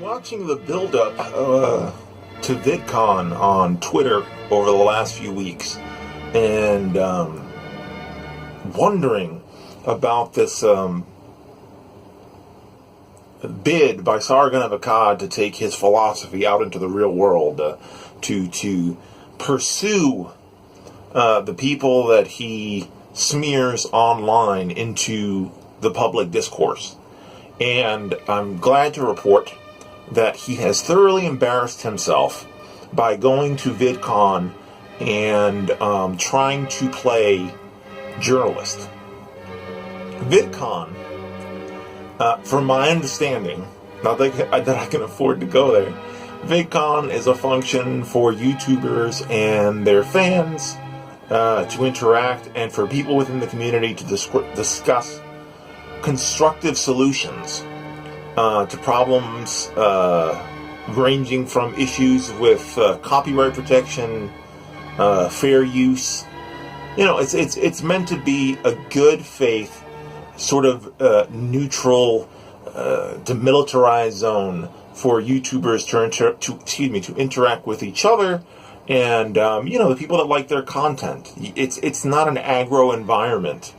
watching the build-up to VidCon on Twitter over the last few weeks, and wondering about this bid by Sargon of Akkad to take his philosophy out into the real world, to pursue the people that he smears online into the public discourse. And I'm glad to report that he has thoroughly embarrassed himself by going to VidCon and trying to play journalist. VidCon, from my understanding, not that I can afford to go there, VidCon is a function for YouTubers and their fans to interact, and for people within the community to discuss constructive solutions to problems ranging from issues with copyright protection, fair use. You know, it's meant to be a good faith, sort of neutral, demilitarized zone for YouTubers to interact with each other, and the people that like their content. It's not an aggro environment.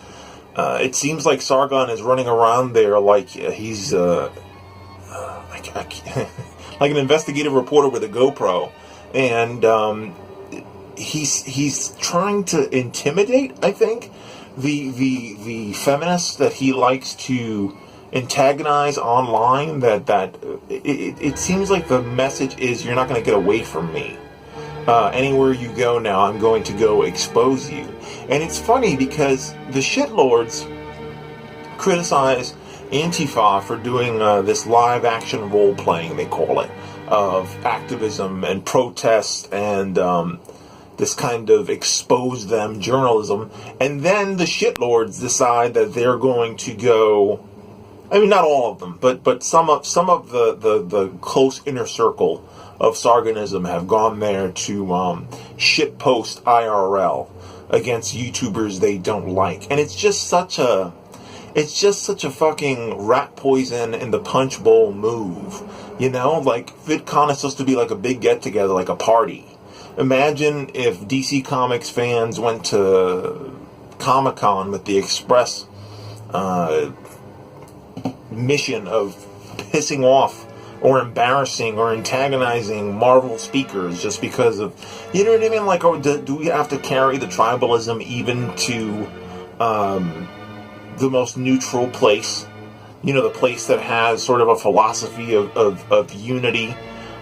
It seems like Sargon is running around there like he's like an investigative reporter with a GoPro, and he's trying to intimidate, I think, the feminists that he likes to antagonize online. It seems like the message is, you're not going to get away from me. Anywhere you go now, I'm going to go expose you. And it's funny because the shitlords criticize Antifa for doing this live action role playing, they call it, of activism and protest and this kind of expose them journalism. And then the shitlords decide that they're going to go, I mean, not all of them, but some of the close inner circle of Sargonism have gone there to shitpost IRL against YouTubers they don't like. And it's just such a fucking rat poison in the punch bowl move. You know, like, VidCon is supposed to be like a big get together, like a party. Imagine if DC Comics fans went to Comic-Con with the express mission of pissing off or embarrassing or antagonizing Marvel speakers just because of, you know what I mean? Like, do we have to carry the tribalism even to the most neutral place? You know, the place that has sort of a philosophy of unity,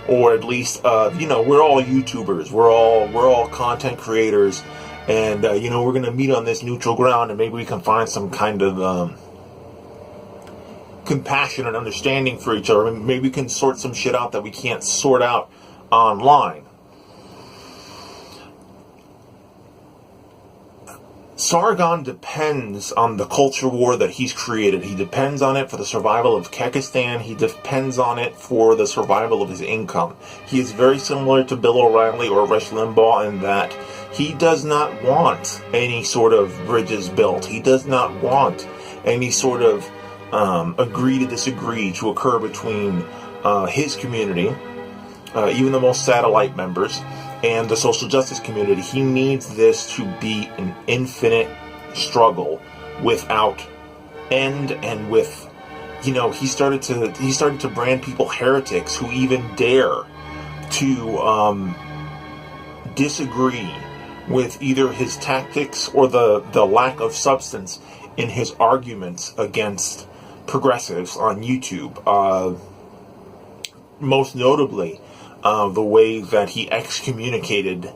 or at least, we're all YouTubers, we're all content creators, and we're going to meet on this neutral ground, and maybe we can find some kind of compassion and understanding for each other. Maybe we can sort some shit out that we can't sort out online. Sargon depends on the culture war that he's created. He depends on it for the survival of Kekistan. He depends on it for the survival of his income. He is very similar to Bill O'Reilly or Rush Limbaugh in that he does not want any sort of bridges built. He does not want any sort of agree to disagree to occur between his community, even the most satellite members, and the social justice community. He needs this to be an infinite struggle without end, and with, he started to brand people heretics who even dare to disagree with either his tactics or the lack of substance in his arguments against progressives on YouTube. Most notably, the way that he excommunicated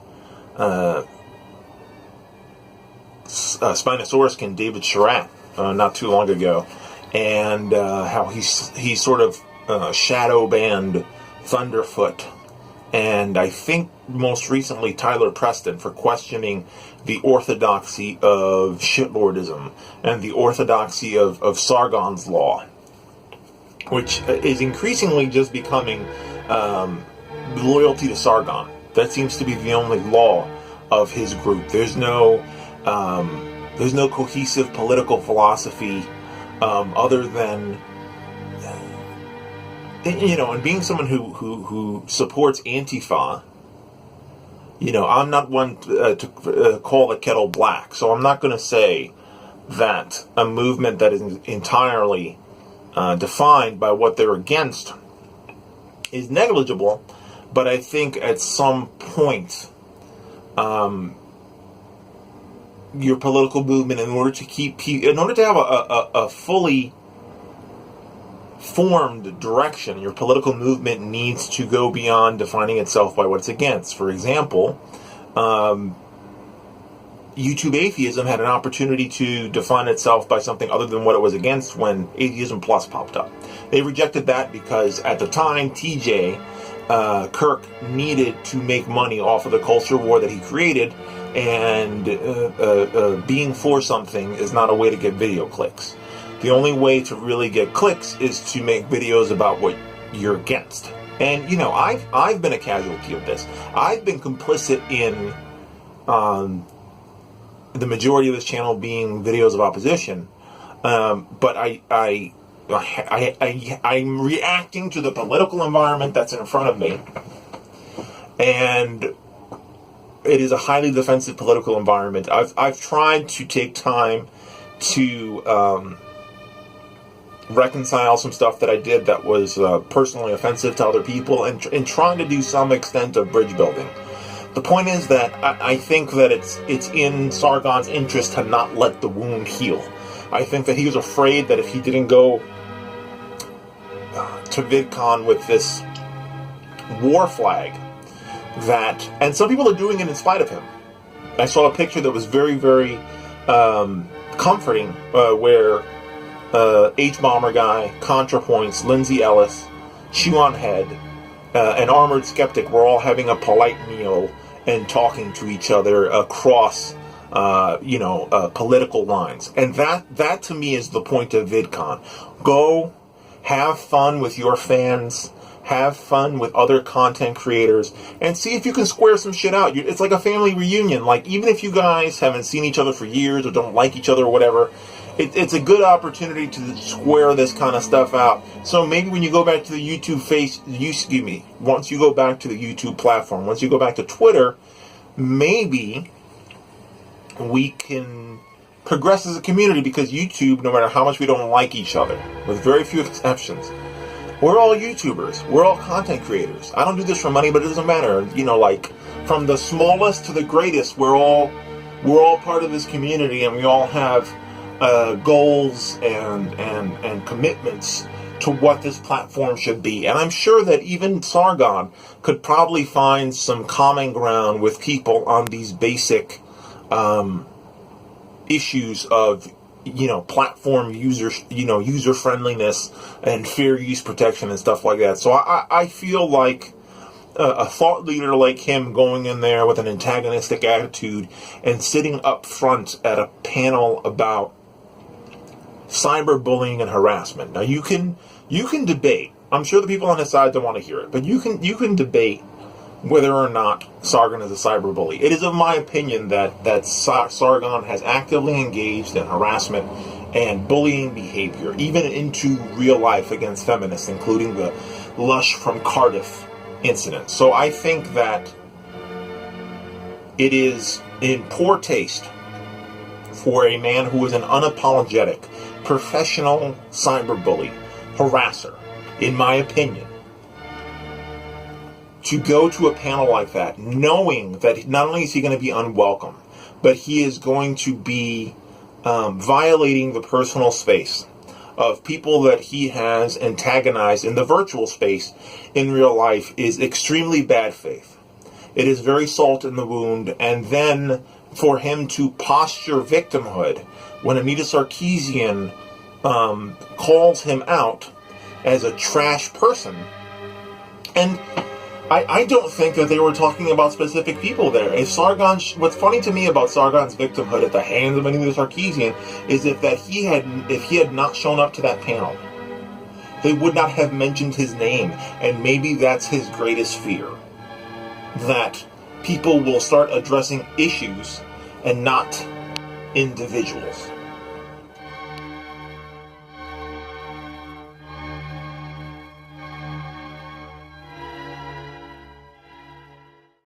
Spinosaurus David Sharat not too long ago, and how he sort of shadow banned Thunderfoot, and I think most recently Tyler Preston for questioning the orthodoxy of shitlordism and the orthodoxy of Sargon's law, which is increasingly just becoming loyalty to Sargon. That seems to be the only law of his group. There's no cohesive political philosophy other than and being someone who supports Antifa, I'm not one to call the kettle black. So I'm not going to say that a movement that is entirely defined by what they're against is negligible. But I think at some point, your political movement, in order to have a fully formed direction, your political movement needs to go beyond defining itself by what it's against. For example, YouTube atheism had an opportunity to define itself by something other than what it was against when Atheism Plus popped up. They rejected that because at the time, TJ Kirk needed to make money off of the culture war that he created, and being for something is not a way to get video clicks. The only way to really get clicks is to make videos about what you're against. And, I've been a casualty of this. I've been complicit in the majority of this channel being videos of opposition. But I'm reacting to the political environment that's in front of me. And it is a highly defensive political environment. I've tried to take time to reconcile some stuff that I did that was personally offensive to other people, and trying to do some extent of bridge building. The point is that I think that it's in Sargon's interest to not let the wound heal. I think that he was afraid that if he didn't go to VidCon with this war flag, and some people are doing it in spite of him. I saw a picture that was very, very comforting, where H-Bomber Guy, ContraPoints, Lindsay Ellis, Chew on Head, and Armored Skeptic were all having a polite meal and talking to each other across, political lines. And that to me is the point of VidCon. Go have fun with your fans, have fun with other content creators, and see if you can square some shit out. It's like a family reunion. Like, even if you guys haven't seen each other for years or don't like each other or whatever, it's a good opportunity to square this kind of stuff out. So maybe when you go back to the once you go back to the YouTube platform, once you go back to Twitter, maybe we can progress as a community, because YouTube, no matter how much we don't like each other, with very few exceptions, we're all YouTubers. We're all content creators. I don't do this for money, but it doesn't matter. From the smallest to the greatest, we're all part of this community, and we all have goals and commitments to what this platform should be. And I'm sure that even Sargon could probably find some common ground with people on these basic issues of platform user friendliness and fair use protection and stuff like that. So I feel like a thought leader like him going in there with an antagonistic attitude and sitting up front at a panel about cyberbullying and harassment. Now you can debate. I'm sure the people on his side don't want to hear it, but you can debate whether or not Sargon is a cyberbully. It is of my opinion that Sargon has actively engaged in harassment and bullying behavior, even into real life, against feminists, including the Lush from Cardiff incident. So I think that it is in poor taste for a man who is an unapologetic, professional cyberbully, harasser, in my opinion, to go to a panel like that, knowing that not only is he going to be unwelcome, but he is going to be violating the personal space of people that he has antagonized in the virtual space in real life, is extremely bad faith. It is very salt in the wound. And then for him to posture victimhood when Anita Sarkeesian calls him out as a trash person. And I don't think that they were talking about specific people there. If Sargon, what's funny to me about Sargon's victimhood at the hands of Anita Sarkeesian is if he had not shown up to that panel, they would not have mentioned his name. And maybe that's his greatest fear, that people will start addressing issues and not individuals.